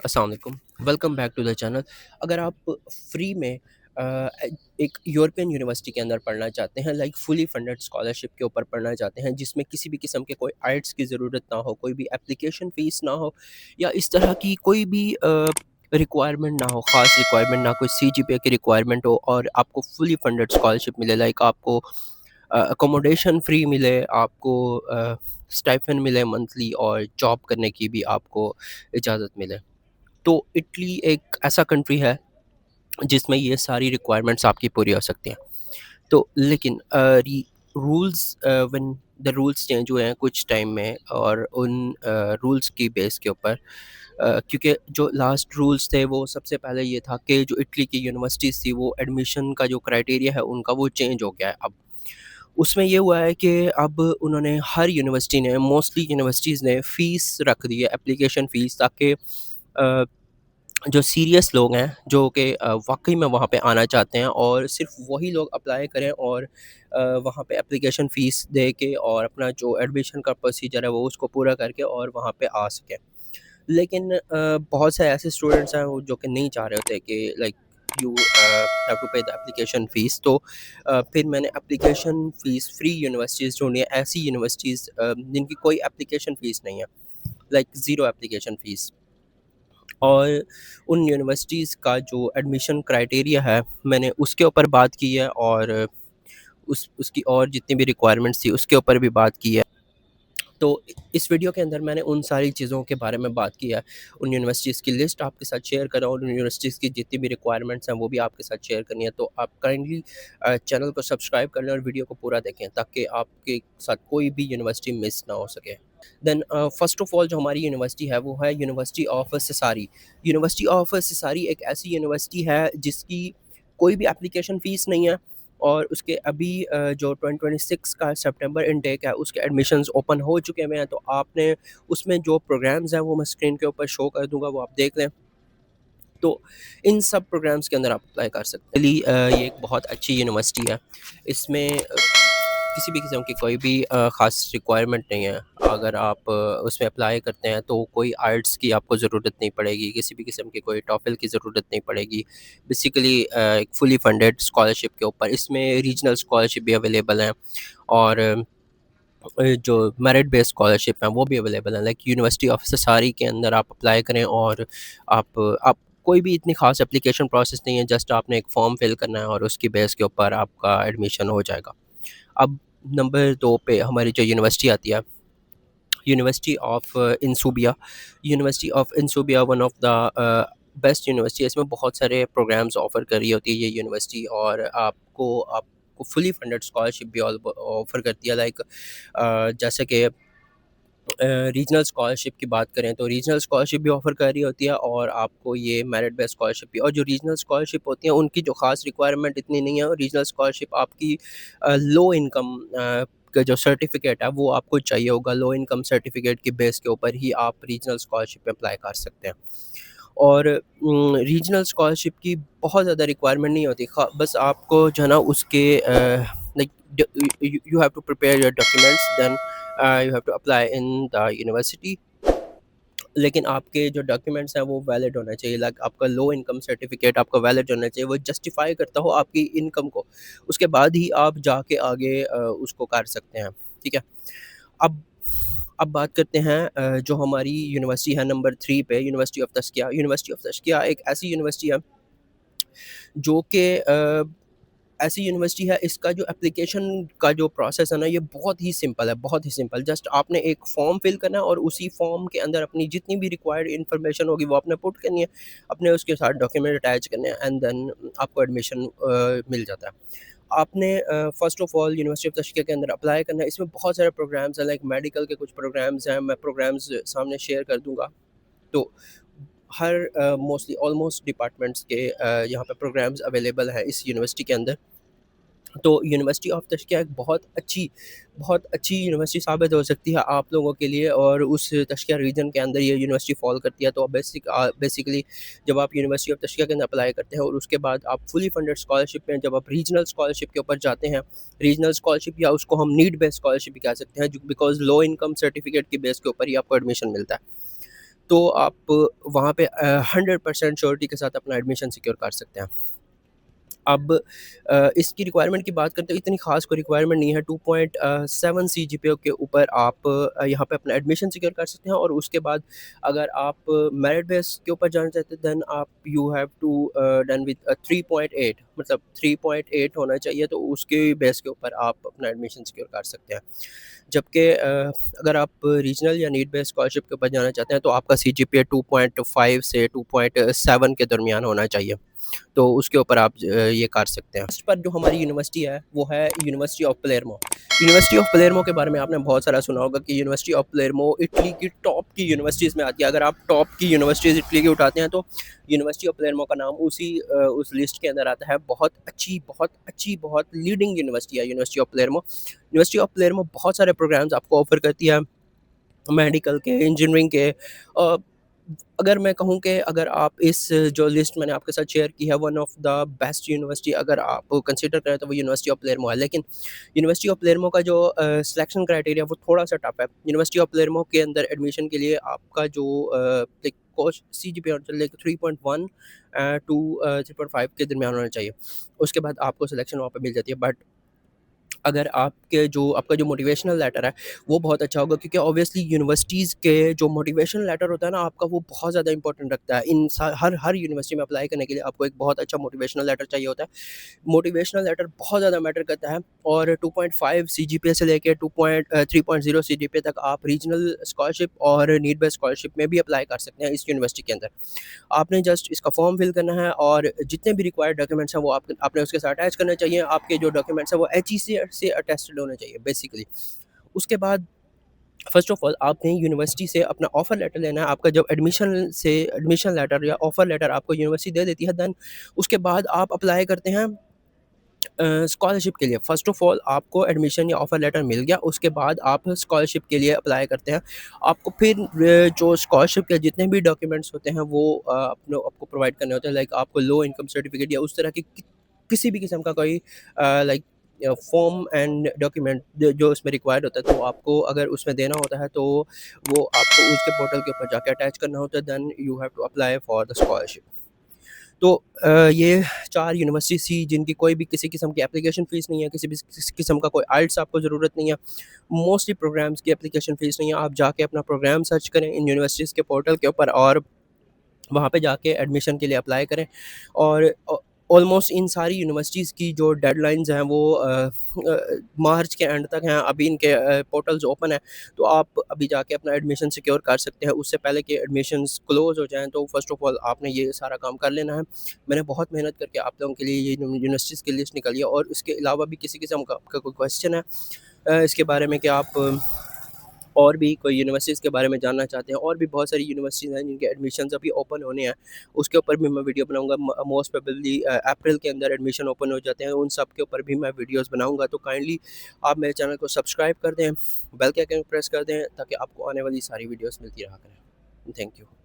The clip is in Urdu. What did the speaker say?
السلام علیکم، welcome back to the channel. اگر آپ فری میں ایک یورپین یونیورسٹی کے اندر پڑھنا چاہتے ہیں، لائک فلی فنڈڈ اسکالرشپ کے اوپر پڑھنا چاہتے ہیں، جس میں کسی بھی قسم کے کوئی آئٹس کی ضرورت نہ ہو، کوئی بھی اپلیکیشن فیس نہ ہو، یا اس طرح کی کوئی بھی ریکوائرمنٹ نہ ہو، خاص ریکوائرمنٹ نہ، کوئی CGPA کی ریکوائرمنٹ ہو، اور آپ کو فلی فنڈڈ اسکالرشپ ملے، لائک آپ کو اکوموڈیشن فری ملے، آپ کو اسٹائپن ملے منتھلی، اور جاب کرنے کی بھی آپ کو اجازت ملے۔ تو اٹلی ایک ایسا کنٹری ہے جس میں یہ ساری ریکوائرمنٹس آپ کی پوری ہو سکتی ہیں۔ تو لیکن rules when the rules change ہوئے ہیں کچھ ٹائم میں، اور ان رولز کی بیس کے اوپر کیونکہ جو لاسٹ رولز تھے وہ سب سے پہلے یہ تھا کہ جو اٹلی کی یونیورسٹیز تھی، وہ ایڈمیشن کا جو کرائٹیریا ہے ان کا وہ چینج ہو گیا ہے اب۔ اس میں یہ ہوا ہے کہ اب انہوں نے ہر یونیورسٹی نے، موسٹلی یونیورسٹیز نے فیس رکھ دی ہے، اپلیکیشن فیس، تاکہ جو سیریس لوگ ہیں، جو کہ واقعی میں وہاں پہ آنا چاہتے ہیں، اور صرف وہی لوگ اپلائی کریں اور وہاں پہ اپلیکیشن فیس دے کے اور اپنا جو ایڈمیشن کا پروسیجر ہے وہ اس کو پورا کر کے اور وہاں پہ آ سکیں۔ لیکن بہت سے ایسے اسٹوڈنٹس ہیں جو کہ نہیں چاہ رہے ہوتے کہ like you have to pay the application fees. تو پھر میں نے اپلیکیشن فیس فری یونیورسٹیز ڈھونڈی ہیں، ایسی یونیورسٹیز جن کی کوئی اپلیکیشن فیس نہیں ہے، لائک زیرو اپلیکیشن فیس۔ اور ان یونیورسٹیز کا جو ایڈمیشن کرائٹیریا ہے، میں نے اس کے اوپر بات کی ہے، اور اس کی اور جتنی بھی ریکوائرمنٹس تھی اس کے اوپر بھی بات کی ہے۔ تو اس ویڈیو کے اندر میں نے ان ساری چیزوں کے بارے میں بات کی ہے، ان یونیورسٹیز کی لسٹ آپ کے ساتھ شیئر کر رہا ہوں، ان یونیورسٹیز کی جتنی بھی ریکوائرمنٹس ہیں وہ بھی آپ کے ساتھ شیئر کرنی ہے۔ تو آپ کائنڈلی چینل کو سبسکرائب کر لیں اور ویڈیو کو پورا دیکھیں، تاکہ آپ کے ساتھ کوئی بھی یونیورسٹی مس نہ ہو سکے۔ دین فرسٹ آف آل جو ہماری یونیورسٹی ہے وہ ہے یونیورسٹی آف سساری۔ یونیورسٹی آف سساری ایک ایسی یونیورسٹی ہے جس کی کوئی بھی اپلیکیشن فیس نہیں ہے، اور اس کے ابھی جو 2026 کا سپٹمبر انٹیک ہے اس کے ایڈمیشنز اوپن ہو چکے ہوئے ہیں۔ تو آپ نے اس میں جو پروگرامز ہیں وہ میں اسکرین کے اوپر شو کر دوں گا، وہ آپ دیکھ لیں۔ تو ان سب پروگرامز کے اندر آپ اپلائی کر سکتے ہیں۔ یہ ایک بہت اچھی یونیورسٹی ہے، اس میں کسی بھی قسم کی کوئی بھی خاص ریکوائرمنٹ نہیں ہے۔ اگر آپ اس میں اپلائی کرتے ہیں تو کوئی آرٹس کی آپ کو ضرورت نہیں پڑے گی، کسی بھی قسم کی کوئی ٹافل کی ضرورت نہیں پڑے گی۔ بیسیکلی ایک فلی فنڈڈ اسکالرشپ کے اوپر، اس میں ریجنل اسکالرشپ بھی اویلیبل ہیں، اور جو میرٹ بیس اسکالرشپ ہیں وہ بھی اویلیبل ہیں۔ لائک یونیورسٹی آف سساری کے اندر آپ اپلائی کریں، اور آپ کوئی بھی اتنی خاص اپلیکیشن پروسیس نہیں ہے، جسٹ آپ نے ایک فارم فل کرنا ہے اور اس کی بیس کے اوپر آپ کا ایڈمیشن ہو جائے گا۔ اب نمبر 2 پہ ہماری جو یونیورسٹی آتی ہے، یونیورسٹی آف انسوبیا۔ یونیورسٹی آف انسوبیا one of the best university ہے، اس میں بہت سارے پروگرامز آفر کر رہی ہوتی ہے یہ یونیورسٹی، اور آپ کو فلی فنڈڈ اسکالرشپ بھی آفر کرتی ہے۔ لائک جیسے کہ ریجنل اسکالرشپ کی بات کریں تو ریجنل اسکالرشپ بھی آفر کر رہی ہوتی ہے، اور آپ کو یہ میرٹ بیس اسکالرشپ بھی۔ اور جو ریجنل اسکالرشپ ہوتی ہیں ان کی جو خاص ریکوائرمنٹ اتنی نہیں ہے، اور ریجنل اسکالرشپ آپ کی لو انکم کا جو سرٹیفکیٹ ہے وہ آپ کو چاہیے ہوگا، لو انکم سرٹیفکیٹ کی بیس کے اوپر ہی آپ ریجنل اسکالرشپ پہ اپلائی کر سکتے ہیں۔ اور ریجنل اسکالرشپ کی بہت زیادہ ریکوائرمنٹ نہیں ہوتی، بس آپ کو جو ہے نا اس کے like you have to prepare your documents, then you have to apply in the university. لیکن آپ کے جو ڈاکیومنٹس ہیں وہ ویلڈ ہونا چاہیے، لائک آپ کا لو انکم سرٹیفکیٹ آپ کا ویلڈ ہونا چاہیے، وہ جسٹیفائی کرتا ہو آپ کی انکم کو، اس کے بعد ہی آپ جا کے آگے اس کو کر سکتے ہیں، ٹھیک ہے۔ اب بات کرتے ہیں جو ہماری یونیورسٹی ہے نمبر 3 پہ، یونیورسٹی آف تشکیہ۔ یونیورسٹی آف تشکیہ ایک ایسی یونیورسٹی ہے جو کہ ایسی یونیورسٹی ہے، اس کا جو اپلیکیشن کا جو پروسیس ہے نا، یہ بہت ہی سمپل ہے، بہت ہی سمپل۔ جسٹ آپ نے ایک فارم فل کرنا ہے، اور اسی فارم کے اندر اپنی جتنی بھی ریکوائرڈ انفارمیشن ہوگی وہ آپ نے پٹ کرنی ہے، اپنے اس کے ساتھ ڈاکیومنٹ اٹیچ کرنے ہیں، اینڈ دین آپ کو ایڈمیشن مل جاتا ہے۔ آپ نے first of all university of تشکیہ کے اندر اپلائی کرنا ہے۔ اس میں بہت سارے پروگرامز ہیں، لائک میڈیکل کے کچھ پروگرامز ہیں، میں پروگرامز سامنے شیئر کر دوں گا۔ تو ہر موسٹلی آلموسٹ ڈپارٹمنٹس کے یہاں پہ پروگرامز اویلیبل ہیں اس یونیورسٹی کے اندر۔ تو یونیورسٹی آف تشکیہ ایک بہت اچھی یونیورسٹی ثابت ہو سکتی ہے آپ لوگوں کے لیے، اور اس تشکیہ ریجن کے اندر یہ یونیورسٹی فال کرتی ہے۔ تو بیسیکلی جب آپ یونیورسٹی آف تشکیہ کے اندر اپلائی کرتے ہیں، اور اس کے بعد آپ فلی فنڈڈ اسکالرشپ میں جب آپ ریجنل اسکالرشپ کے اوپر جاتے ہیں، ریجنل اسکالرشپ یا اس کو ہم نیڈ بیس اسکالرشپ بھی کہہ سکتے ہیں، بیکاز لو انکم سرٹیفکیٹ کی بیس کے اوپر ہی آپ کو ایڈمیشن ملتا ہے۔ تو آپ وہاں پہ 100% شیورٹی کے ساتھ اپنا ایڈمیشن سیکیور کر سکتے ہیں۔ اب اس کی ریکوائرمنٹ کی بات کرتے ہیں، اتنی خاص کوئی ریکوائرمنٹ نہیں ہے۔ 2.7 سی جی پی او کے اوپر آپ یہاں پہ اپنا ایڈمیشن سیکیور کر سکتے ہیں، اور اس کے بعد اگر آپ میرٹ بیس کے اوپر جانا چاہتے ہیں دین آپ you have to done with 3.8، مطلب 3.8 ہونا چاہیے، تو اس کے بیس کے اوپر آپ اپنا ایڈمیشن سیکیور کر سکتے ہیں۔ جبکہ اگر آپ ریجنل یا نیڈ بیس اسکالرشپ کے اوپر جانا چاہتے ہیں تو آپ کا سی جی پی اے 2.5 سے 2.7 کے درمیان ہونا چاہیے، تو اس کے اوپر آپ یہ کر سکتے ہیں۔ اس پر جو ہماری یونیورسٹی ہے وہ ہے یونیورسٹی آف پلیرمو۔ یونیورسٹی آف پلیرمو کے بارے میں آپ نے بہت سارا سنا ہوگا کہ یونیورسٹی آف پلیرمو اٹلی کی ٹاپ کی یونیورسٹیز میں آتی ہے۔ اگر آپ ٹاپ کی یونیورسٹیز اٹلی کی اٹھاتے ہیں تو یونیورسٹی آف پلیرمو کا نام اس لسٹ کے اندر آتا ہے۔ بہت اچھی بہت لیڈنگ یونیورسٹی ہے یونیورسٹی آف پلیرمو۔ یونیورسٹی آف پلیرمو بہت سارے پروگرامز آپ کو آفر کرتی ہے، میڈیکل کے، انجینئرنگ کے۔ اگر میں کہوں کہ اگر آپ اس جو لسٹ میں نے آپ کے ساتھ شیئر کی ہے، one of the best university اگر آپ کنسیڈر کریں تو وہ یونیورسٹی آف پلیرمو ہے۔ لیکن یونیورسٹی آف پلیرمو کا جو سلیکشن کرائٹیریا وہ تھوڑا سا ٹف ہے۔ یونیورسٹی آف پلیرمو کے اندر ایڈمیشن کے لیے آپ کا جو coach C G P 3.1 to 3.5 کے درمیان ہونا چاہیے، اس کے بعد آپ کو سلیکشن وہاں پہ مل جاتی ہے۔ بٹ اگر آپ کا جو موٹیویشنل لیٹر ہے وہ بہت اچھا ہوگا، کیونکہ اوبیسلی یونیورسٹیز کے جو موٹیویشنل لیٹر ہوتا ہے نا آپ کا، وہ بہت زیادہ امپورٹنٹ رکھتا ہے۔ ہر یونیورسٹی میں اپلائی کرنے کے لیے آپ کو ایک بہت اچھا موٹیویشنل لیٹر چاہیے ہوتا ہے۔ موٹیویشنل لیٹر بہت زیادہ میٹر کرتا ہے، اور 2.5 سی جی پی اے سے لے کے 3.0 سی جی پی اے تک آپ ریجنل اسکالرشپ اور نیڈ بیس اسکالرشپ میں بھی اپلائی کر سکتے ہیں اس یونیورسٹی کے اندر۔ آپ نے جسٹ اس کا فارم فل کرنا ہے، اور جتنے بھی ریکوائرڈ ڈاکیومنٹس ہیں وہ آپ نے اس کے ساتھ اٹیچ کرنے چاہیے۔ آپ کے جو ڈاکیومنٹس ہیں وہ ایچ ای سے اٹیسٹڈ ہونے چاہیے بیسیکلی۔ اس کے بعد فرسٹ آف آل آپ نے یونیورسٹی سے اپنا آفر لیٹر لینا ہے۔ آپ کا جب ایڈمیشن لیٹر یا آفر لیٹر آپ کو یونیورسٹی دے دیتی ہے، دین اس کے بعد آپ اپلائی کرتے ہیں اسکالرشپ کے لیے۔ فرسٹ آف آل آپ کو ایڈمیشن یا آفر لیٹر مل گیا، اس کے بعد آپ اسکالرشپ کے لیے اپلائی کرتے ہیں۔ آپ کو پھر جو اسکالرشپ کے جتنے بھی ڈاکیومنٹس ہوتے ہیں وہ آپ کو پرووائڈ کرنے ہوتے ہیں، لائک آپ کو لو انکم سرٹیفکیٹ یا اس طرح کی کسی بھی قسم کا کوئی لائک فارم اینڈ ڈاکیومنٹ جو اس میں ریکوائرڈ ہوتا ہے، تو آپ کو اگر اس میں دینا ہوتا ہے تو وہ آپ کو اس کے پورٹل کے اوپر جا کے اٹیچ کرنا ہوتا ہے، then you have to apply for the scholarship. تو یہ 4 یونیورسٹیز تھی جن کی کوئی بھی کسی قسم کی اپلیکیشن فیس نہیں ہے، کسی بھی قسم کا کوئی آئلٹس آپ کو ضرورت نہیں ہے، موسٹلی پروگرامز کی اپلیکیشن فیس نہیں ہے۔ آپ جا کے اپنا پروگرام سرچ کریں ان یونیورسٹیز کے پورٹل کے اوپر، اور وہاں پہ جا کے ایڈمیشن کے لیے اپلائی کریں۔ اور آلموسٹ ان ساری یونیورسٹیز کی جو ڈیڈ لائنز ہیں وہ مارچ کے اینڈ تک ہیں۔ ابھی ان کے پورٹلز اوپن ہیں، تو آپ ابھی جا کے اپنا ایڈمیشن سیکیور کر سکتے ہیں اس سے پہلے کہ ایڈمیشنز کلوز ہو جائیں۔ تو فرسٹ آف آل آپ نے یہ سارا کام کر لینا ہے۔ میں نے بہت محنت کر کے آپ لوگوں کے لیے یہ یونیورسٹیز کی لسٹ نکالی ہے، اور اس کے علاوہ بھی کسی قسم کا آپ کا کوئی کویسچن ہے اس کے بارے میں کہ آپ اور بھی کوئی یونیورسٹیز کے بارے میں جاننا چاہتے ہیں، اور بھی بہت ساری یونیورسٹیز ہیں جن کے ایڈمیشنز ابھی اوپن ہونے ہیں، اس کے اوپر بھی میں ویڈیو بناؤں گا۔ موسٹ پروبیبلی اپریل کے اندر ایڈمیشن اوپن ہو جاتے ہیں، ان سب کے اوپر بھی میں ویڈیوز بناؤں گا۔ تو کائنڈلی آپ میرے چینل کو سبسکرائب کر دیں، بیل کے آئکن پریس کر دیں، تاکہ آپ کو آنے والی ساری ویڈیوز ملتی رہا کریں۔ Thank you.